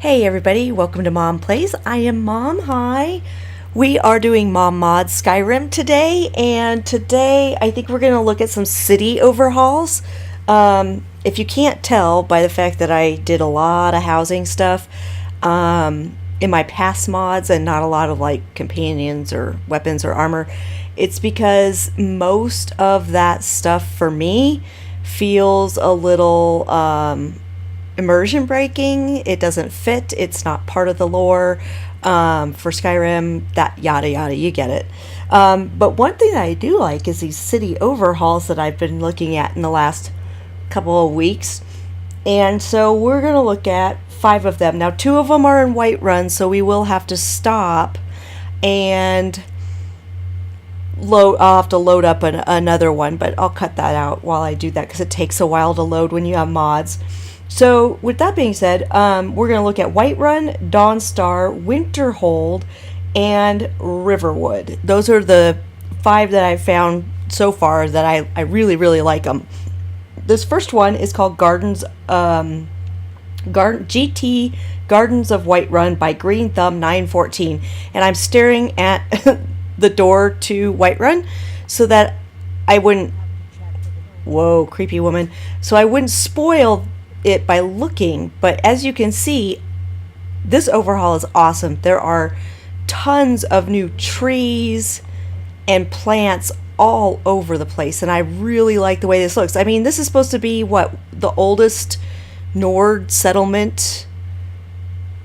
Hey everybody, welcome to Mom Plays. I am Mom. Hi. We are doing Mom Mods Skyrim today, and today I think we're going to look at some city overhauls. If you can't tell by the fact that I did a lot of housing stuff in my past mods and not a lot of like companions or weapons or armor, it's because most of that stuff for me feels a little immersion breaking. It doesn't fit. It's not part of the lore for Skyrim. That yada yada, you get it. But one thing that I do like is these city overhauls that I've been looking at in the last couple of weeks. And so we're going to look at 5 of them. Now 2 of them are in Whiterun, so we will have to stop and I'll have to load up another one, but I'll cut that out while I do that because it takes a while to load when you have mods. So with that being said, we're going to look at Whiterun, Dawnstar, Winterhold, and Riverwood. Those are the 5 that I've found so far that I really, really like them. This first one is called GT Gardens of Whiterun by Green Thumb 914. And I'm staring at the door to Whiterun so that I wouldn't... Whoa, creepy woman. So I wouldn't spoil it by looking, but as you can see, this overhaul is awesome. There are tons of new trees and plants all over the place, and I really like the way this looks. I mean, this is supposed to be the oldest Nord settlement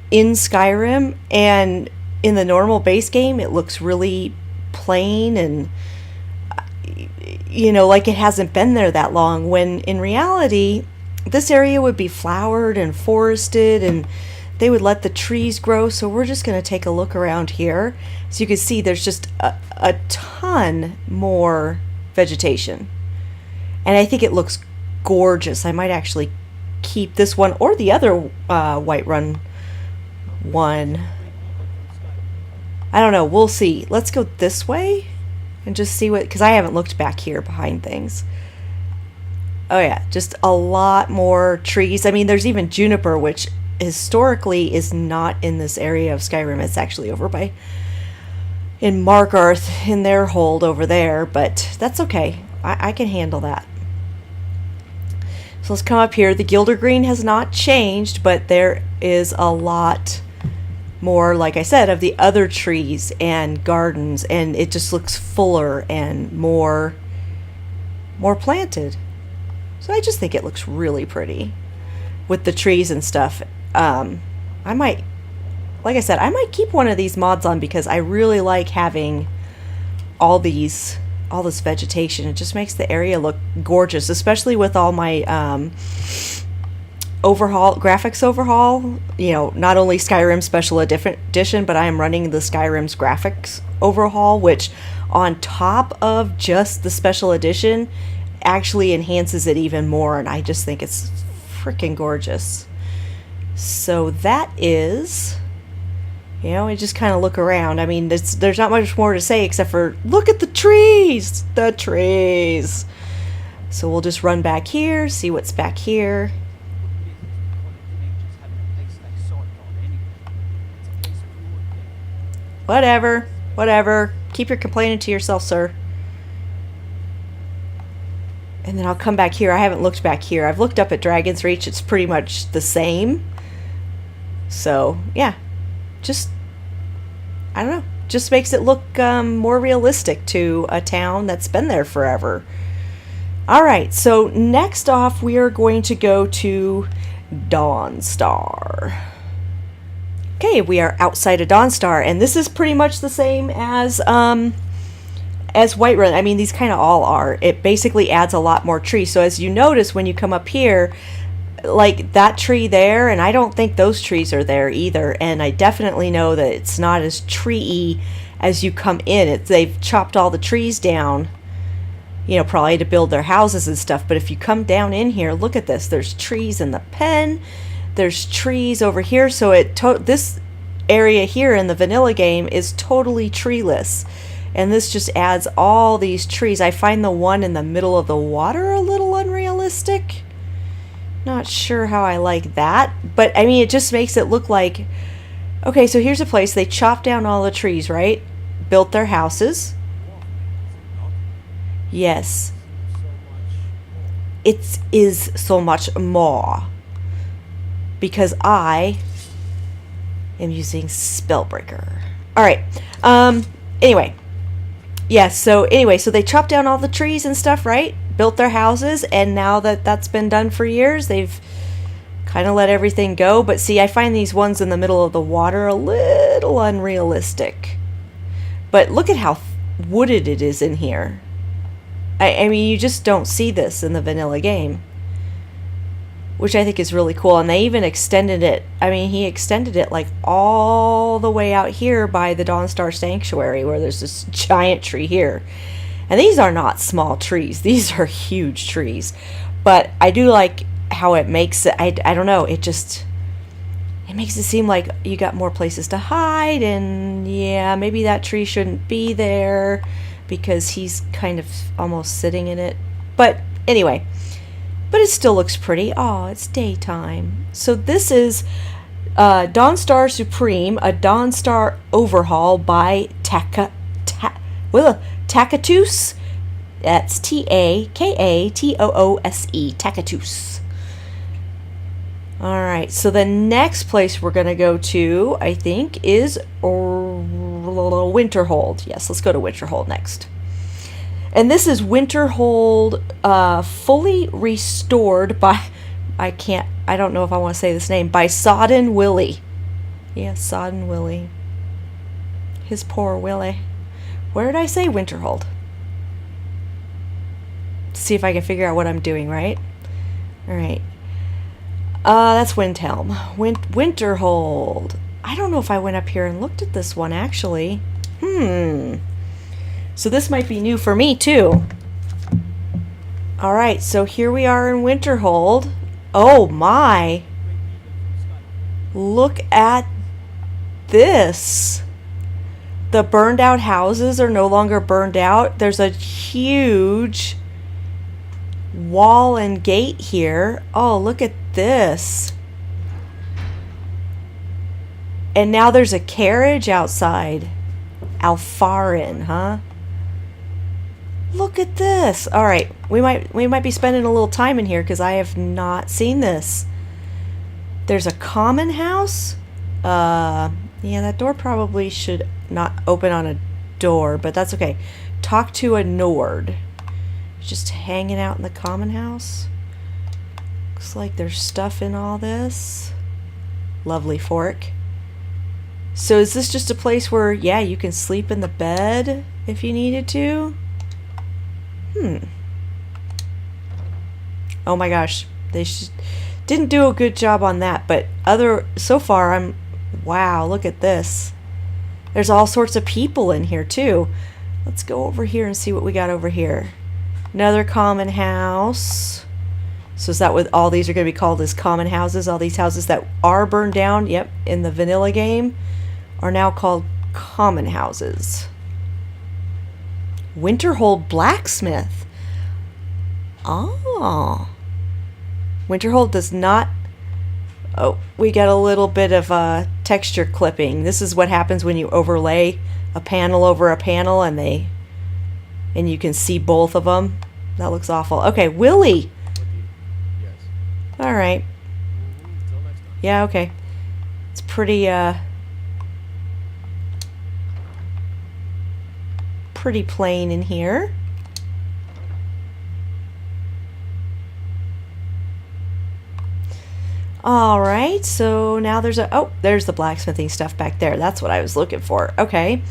in Skyrim, and in the normal base game it looks really plain and like it hasn't been there that long, when in reality this area would be flowered and forested and they would let the trees grow. So we're just going to take a look around here. So you can see there's just a ton more vegetation. And I think it looks gorgeous. I might actually keep this one or the other Whiterun one. I don't know. We'll see. Let's go this way and just see because I haven't looked back here behind things. Oh yeah, just a lot more trees. I mean, there's even juniper, which historically is not in this area of Skyrim. It's actually over in Markarth, in their hold over there, but that's okay. I can handle that. So let's come up here. The Gildergreen has not changed, but there is a lot more, like I said, of the other trees and gardens, and it just looks fuller and more planted. So I just think it looks really pretty with the trees and stuff. I might keep one of these mods on because I really like having all this vegetation. It just makes the area look gorgeous, especially with all my graphics overhaul. Not only Skyrim Special Edition, but I am running the Skyrim's graphics overhaul, which on top of just the Special Edition actually enhances it even more, and I just think it's freaking gorgeous. So that is, we just kind of look around. I mean, there's not much more to say except for look at the trees. So we'll just run back here, see what's back here. Whatever. Keep your complaining to yourself, sir. And then I'll come back here. I haven't looked back here. I've looked up at Dragon's Reach. It's pretty much the same. So, yeah. I don't know. Just makes it look more realistic to a town that's been there forever. Alright, so next off we are going to go to Dawnstar. Okay, we are outside of Dawnstar, and this is pretty much the same as Whiterun. I mean, these kind of all are. It basically adds a lot more trees. So as you notice when you come up here, like that tree there, and I don't think those trees are there either. And I definitely know that it's not as tree-y as you come in. They've chopped all the trees down, probably to build their houses and stuff. But if you come down in here, look at this. There's trees in the pen. There's trees over here. So this area here in the vanilla game is totally treeless. And this just adds all these trees. I find the one in the middle of the water a little unrealistic. Not sure how I like that, but I mean, it just makes it look like, okay, so here's a place. They chopped down all the trees, right? Built their houses. Yes. It is so much more. Because I am using Spellbreaker. Alright. Anyway. Yes, so anyway, so they chopped down all the trees and stuff, right? Built their houses, and now that that's been done for years, they've kind of let everything go. But see, I find these ones in the middle of the water a little unrealistic. But look at how wooded it is in here. I mean, you just don't see this in the vanilla game, which I think is really cool. And they even extended it. I mean, he extended it like all the way out here by the Dawnstar Sanctuary, where there's this giant tree here. And these are not small trees. These are huge trees. But I do like how it makes it, I don't know, it makes it seem like you got more places to hide. And yeah, maybe that tree shouldn't be there because he's kind of almost sitting in it. But anyway, but it still looks pretty. Oh, it's daytime. So this is Dawnstar Supreme, a Dawnstar overhaul by Takatoos. That's Takatoose. Takatoos. Alright, so the next place we're going to go to, I think, is Winterhold. Yes, let's go to Winterhold next. And this is Winterhold, fully restored by, I don't know if I want to say this name, by Sodden Willie. Yeah, Sodden Willie. His poor Willie. Where did I say Winterhold? See if I can figure out what I'm doing, right? Alright. That's Windhelm. Winterhold. I don't know if I went up here and looked at this one, actually. So this might be new for me, too. Alright, so here we are in Winterhold. Oh, my. Look at this. The burned out houses are no longer burned out. There's a huge wall and gate here. Oh, look at this. And now there's a carriage outside. Alfarin, huh? Look at this. All right, we might be spending a little time in here because I have not seen this. There's a common house. Yeah, that door probably should not open on a door, but that's okay. Talk to a Nord. Just hanging out in the common house. Looks like there's stuff in all this. Lovely fork. So is this just a place where, yeah, you can sleep in the bed if you needed to? Oh my gosh, they didn't do a good job on that, but so far wow, look at this. There's all sorts of people in here too. Let's go over here and see what we got over here. Another common house. So is that what all these are going to be called, as common houses? All these houses that are burned down, yep, in the vanilla game, are now called common houses. Winterhold Blacksmith. Oh. Winterhold does not... Oh, we got a little bit of texture clipping. This is what happens when you overlay a panel over a panel and you can see both of them. That looks awful. Okay, Willie. Yes. All right. Until next time. Yeah, okay. It's pretty plain in here. All right, so now there's there's the blacksmithing stuff back there. That's what I was looking for. Okay.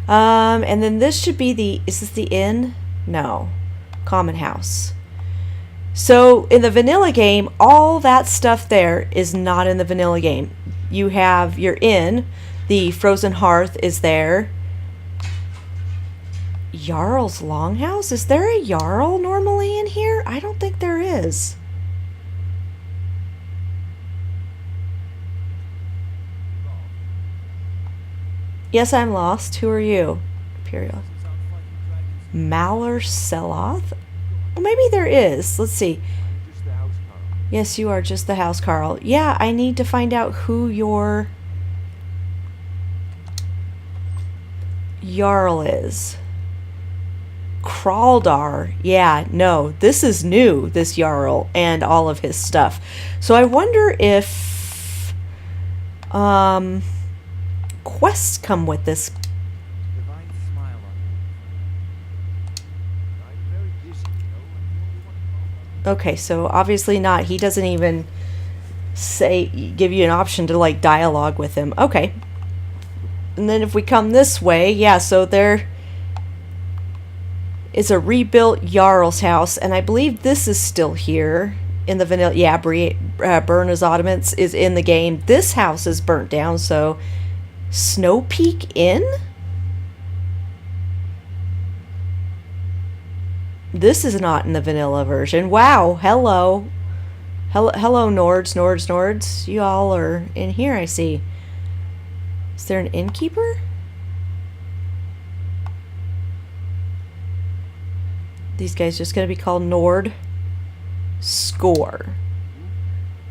And then this should be is this the inn? No. Common house. So in the vanilla game, all that stuff there is not in the vanilla game. You have your inn, the frozen hearth is there. Jarl's Longhouse? Is there a Jarl normally in here? I don't think there is. Yes, I'm lost. Who are you? Imperial. Malar Seloth? Well, maybe there is. Let's see. Yes, you are just the house Carl. Yeah, I need to find out who your Jarl is. Kraldar. Yeah, no, this is new, this Jarl and all of his stuff. So I wonder if quests come with this. Divine smile on you. I'm very busy, and the only one to Okay, so obviously not. He doesn't even give you an option to like dialogue with him. Okay. And then if we come this way, yeah, so there is a rebuilt Jarl's house, and I believe this is still here in the vanilla. Yeah, Berna's Ottomans is in the game. This house is burnt down, so Snow Peak Inn? This is not in the vanilla version. Wow, hello. Hello, Nords. You all are in here, I see. Is there an innkeeper? These guys just gonna be called Nord. Score.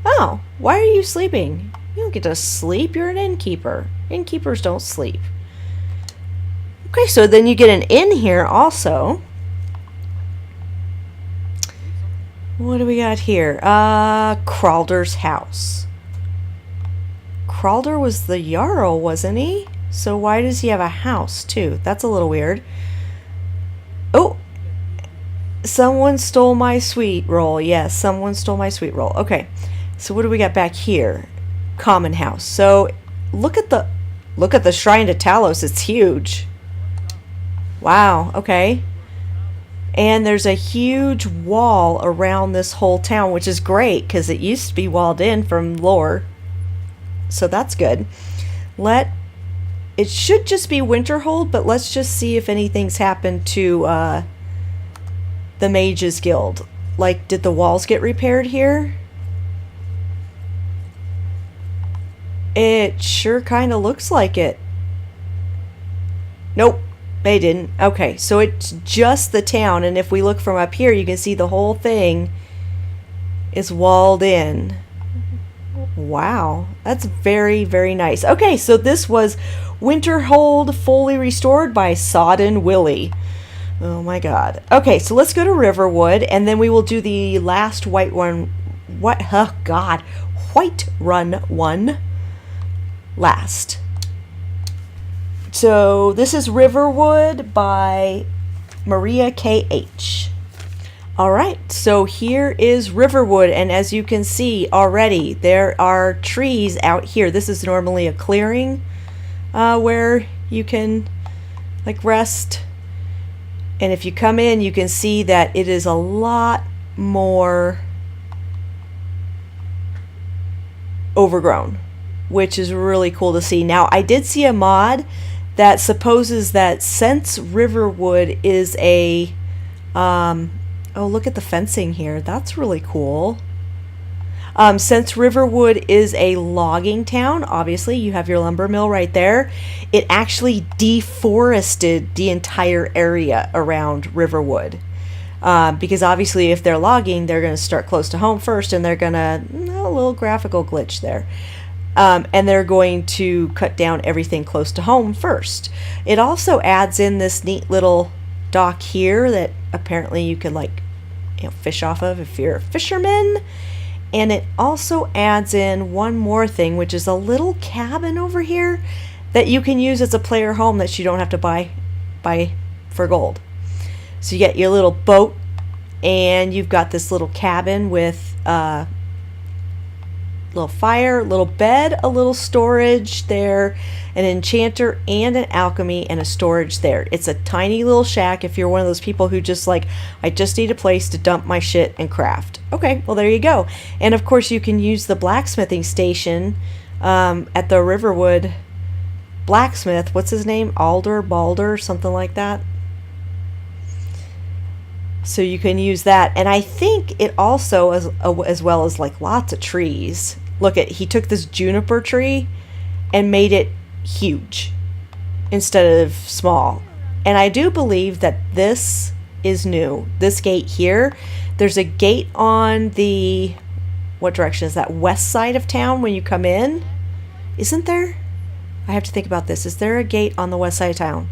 Oh, why are you sleeping? You don't get to sleep. You're an innkeeper. Innkeepers don't sleep. Okay, so then you get an inn here also. What do we got here? Kralder's house. Kralder was the Jarl, wasn't he? So why does he have a house too? That's a little weird. Oh, someone stole my sweet roll. Yes, someone stole my sweet roll. Okay, so what do we got back here? Common house. So look at the shrine to Talos. It's huge. Wow. Okay. And there's a huge wall around this whole town, which is great because it used to be walled in from lore. So that's good. It should just be Winterhold, but let's just see if anything's happened to the Mages Guild. Like, did the walls get repaired here? It sure kind of looks like it. Nope, they didn't. Okay, so it's just the town, and if we look from up here, you can see the whole thing is walled in. Wow, that's very, very nice. Okay, so this was Winterhold fully restored by Sodden Willie. Oh my god. Okay, so let's go to Riverwood, and then we will do the last White Run one last. So this is Riverwood by Maria K.H. Alright, so here is Riverwood, and as you can see already, there are trees out here. This is normally a clearing where you can like rest. And if you come in, you can see that it is a lot more overgrown, which is really cool to see. Now, I did see a mod that supposes that since Riverwood is a oh, look at the fencing here. That's really cool. Since Riverwood is a logging town, obviously you have your lumber mill right there. It actually deforested the entire area around Riverwood. Because obviously if they're logging, they're going to start close to home first, and they're going to, a little graphical glitch there. And they're going to cut down everything close to home first. It also adds in this neat little dock here that apparently you can like, fish off of if you're a fisherman. And it also adds in one more thing, which is a little cabin over here that you can use as a player home that you don't have to buy for gold. So you get your little boat, and you've got this little cabin with little fire, little bed, a little storage there, an enchanter and an alchemy, and a storage there. It's a tiny little shack if you're one of those people who just like, I just need a place to dump my shit and craft. Okay, well there you go. And of course you can use the blacksmithing station at the Riverwood blacksmith. What's his name? Balder, something like that. So you can use that. And I think it also, as well as like lots of trees. Look at, he took this juniper tree and made it huge instead of small. And I do believe that this is new. This gate here, there's a gate on the what direction is that? West side of town when you come in? Isn't there? I have to think about this. Is there a gate on the west side of town?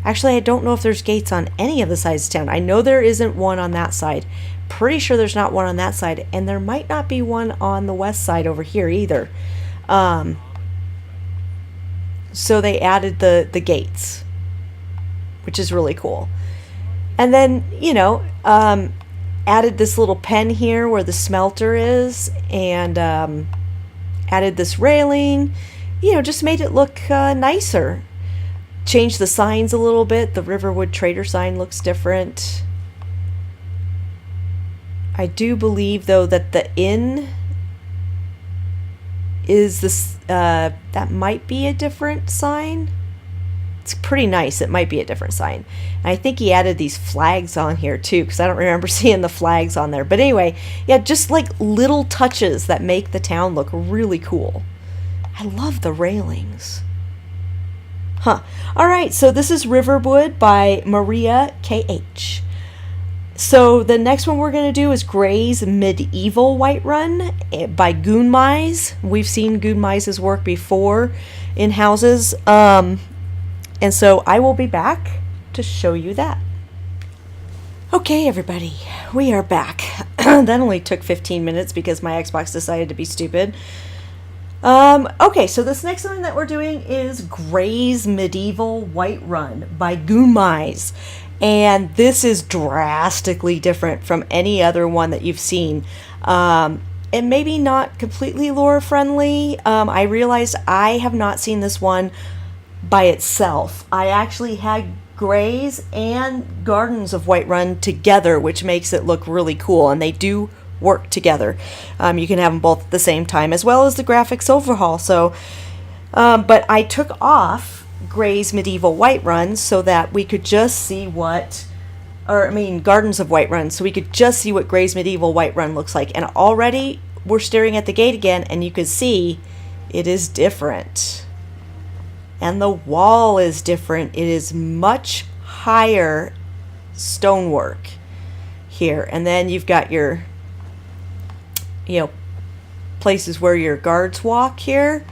Actually, I don't know if there's gates on any of the sides of town. I know there isn't one on that side. Pretty sure there's not one on that side. And there might not be one on the west side over here either. So they added the gates, which is really cool. And then, you know, added this little pen here where the smelter is, and added this railing, you know, just made it look nicer. Changed the signs a little bit. The Riverwood Trader sign looks different. I do believe, though, that the inn is this, that might be a different sign. It's pretty nice. It might be a different sign. And I think he added these flags on here too, because I don't remember seeing the flags on there. But anyway, yeah, just like little touches that make the town look really cool. I love the railings. Huh. All right, so this is Riverwood by Maria K.H. So the next one we're going to do is Gray's Medieval Whiterun by Goonmise. We've seen Goonmise's work before in houses. And so I will be back to show you that. Okay, everybody, we are back. That only took 15 minutes because my Xbox decided to be stupid. Okay, so this next one that we're doing is Gray's Medieval Whiterun by Goonmise. And this is drastically different from any other one that you've seen. And maybe not completely lore friendly. I realized I have not seen this one by itself. I actually had Gray's and Gardens of Whiterun together, which makes it look really cool. And they do work together. You can have them both at the same time, as well as the graphics overhaul. So, but I took off Gray's Medieval Whiterun so that we could just see Gardens of Whiterun, so we could just see what Gray's Medieval Whiterun looks like. And already we're staring at the gate again, and you can see it is different. And the wall is different. It is much higher stonework here. And then you've got your, you know, places where your guards walk here.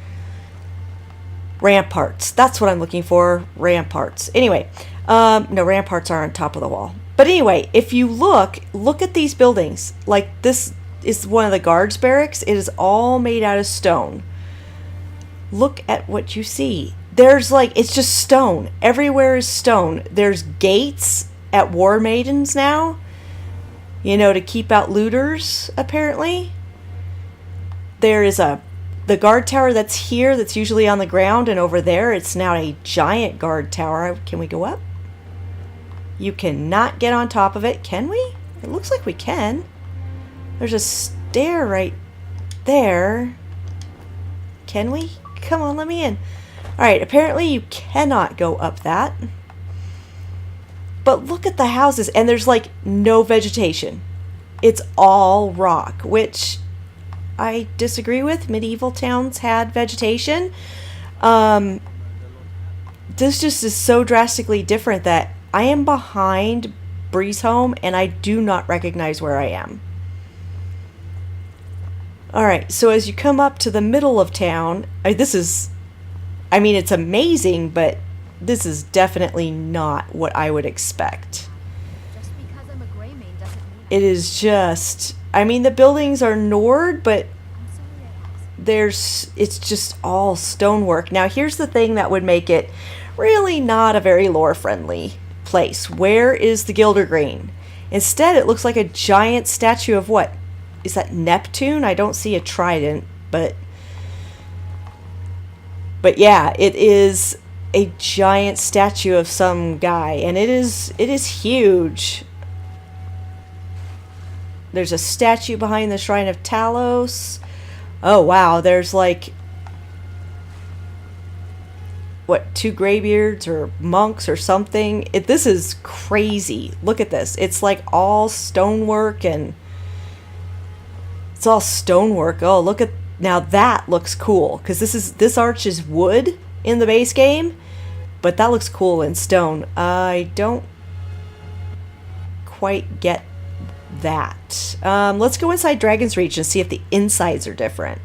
Ramparts. That's what I'm looking for. Ramparts. Anyway, no, ramparts are on top of the wall. But anyway, if you look at these buildings. Like, this is one of the guards' barracks. It is all made out of stone. Look at what you see. There's like, it's just stone. Everywhere is stone. There's gates at War Maidens now, you know, to keep out looters, apparently. There is the guard tower that's here, that's usually on the ground, and over there it's now a giant guard tower. Can we go up? You cannot get on top of it, can we? It looks like we can. There's a stair right there. Can we? Come on, let me in. Alright, apparently you cannot go up that. But look at the houses, and there's like no vegetation. It's all rock, which I disagree with. Medieval towns had vegetation. This just is so drastically different that I am behind Breeze Home and I do not recognize where I am. Alright, so as you come up to the middle of town, it's amazing, but this is definitely not what I would expect. Just because I'm a gray main doesn't mean It is just, the buildings are Nord, but I'm sorry I asked. it's just all stonework. Now, here's the thing that would make it really not a very lore-friendly place. Where is the Gildergreen? Instead, it looks like a giant statue of what? Is that Neptune? I don't see a trident, but yeah, it is a giant statue of some guy, and it is huge. There's a statue behind the Shrine of Talos. Oh wow, there's like, what, 2 graybeards or monks or something. This is crazy. Look at this. It's like all stonework, and it's all stonework. Oh, look at, now that looks cool, because this arch is wood in the base game, but that looks cool in stone. I don't quite get that. Let's go inside Dragon's Reach and see if the insides are different.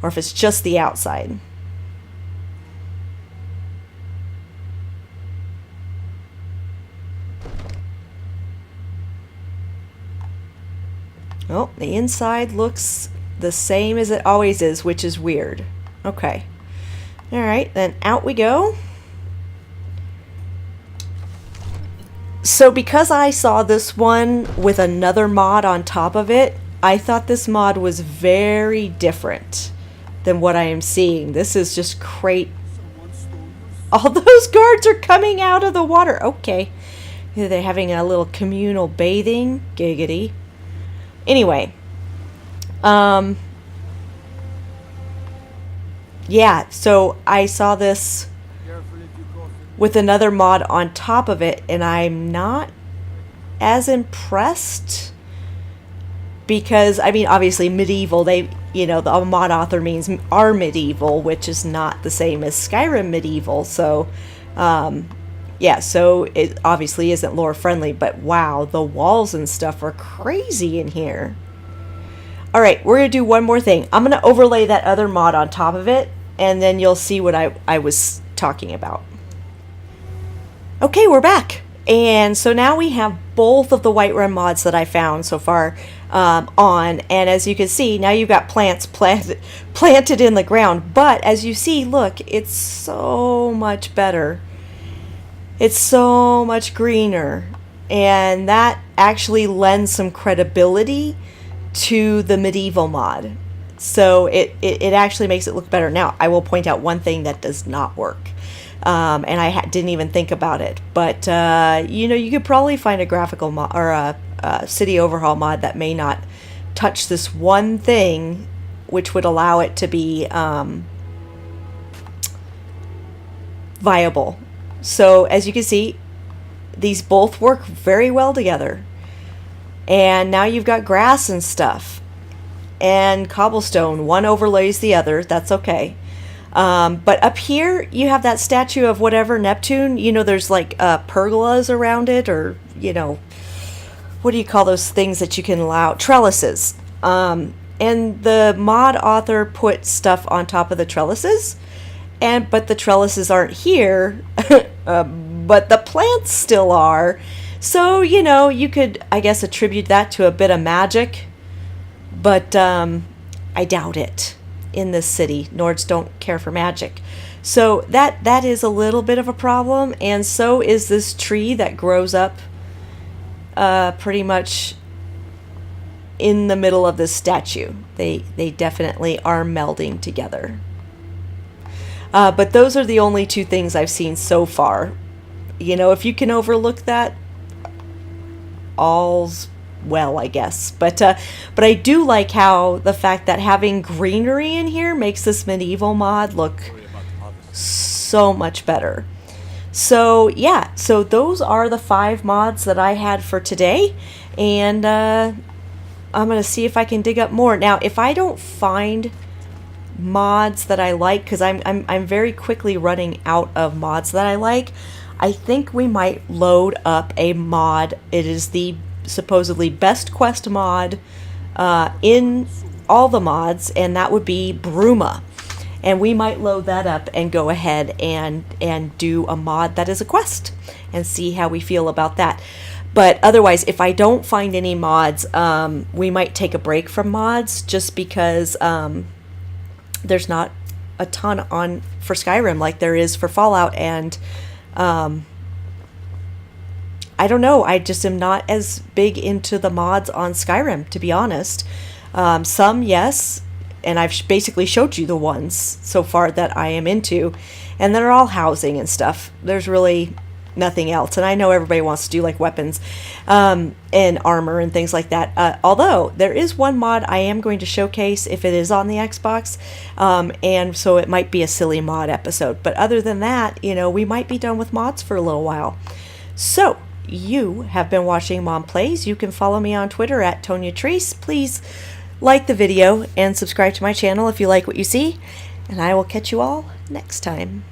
Or if it's just the outside. Oh, the inside looks the same as it always is, which is weird. Okay. Alright, then out we go. So because I saw this one with another mod on top of it, I thought this mod was very different than what I am seeing. This is just great. All those guards are coming out of the water. Okay. They're having a little communal bathing. Giggity. Anyway. Yeah, so I saw this with another mod on top of it, and I'm not as impressed because, I mean, obviously medieval, they, you know, the mod author means our medieval, which is not the same as Skyrim medieval, so yeah, so it obviously isn't lore friendly, but wow, the walls and stuff are crazy in here. Alright, we're going to do one more thing. I'm going to overlay that other mod on top of it, and then you'll see what I was talking about. Okay, we're back. And so now we have both of the Whiterun mods that I found so far on. And as you can see, now you've got plants planted in the ground. But as you see, look, it's so much better. It's so much greener. And that actually lends some credibility to the medieval mod. So it actually makes it look better. Now, I will point out one thing that does not work. And I didn't even think about it. But, you know, you could probably find a graphical mod or a city overhaul mod that may not touch this one thing, which would allow it to be viable. So, as you can see, these both work very well together. And now you've got grass and stuff. And cobblestone. One overlays the other. That's okay. But up here, you have that statue of whatever, Neptune. You know, there's like pergolas around it, or, you know, what do you call those things that you can allow? Trellises. And the mod author put stuff on top of the trellises, but the trellises aren't here, but the plants still are. So, you know, you could, I guess, attribute that to a bit of magic, but I doubt it. In this city, Nords don't care for magic, so that is a little bit of a problem. And so is this tree that grows up pretty much in the middle of this statue. They definitely are melding together, but those are the only two things I've seen so far. You know, if you can overlook that, all's well, I guess. But I do like how the fact that having greenery in here makes this medieval mod look so much better. So yeah, so those are the 5 mods that I had for today, and I'm gonna see if I can dig up more. Now, if I don't find mods that I like, because I'm very quickly running out of mods that I like, I think we might load up a mod. It is the supposedly best quest mod in all the mods, and that would be Bruma. And we might load that up and go ahead and do a mod that is a quest and see how we feel about that. But otherwise, if I don't find any mods, we might take a break from mods, just because there's not a ton on for Skyrim like there is for Fallout. And I don't know, I just am not as big into the mods on Skyrim, to be honest. Some, yes, and I've basically showed you the ones so far that I am into, and they're all housing and stuff. There's really nothing else. And I know everybody wants to do like weapons and armor and things like that. Although there is one mod I am going to showcase if it is on the Xbox, and so it might be a silly mod episode. But other than that, you know, we might be done with mods for a little while. So you have been watching Mom Plays. You can follow me on Twitter at Tonya Treese. Please like the video and subscribe to my channel if you like what you see, and I will catch you all next time.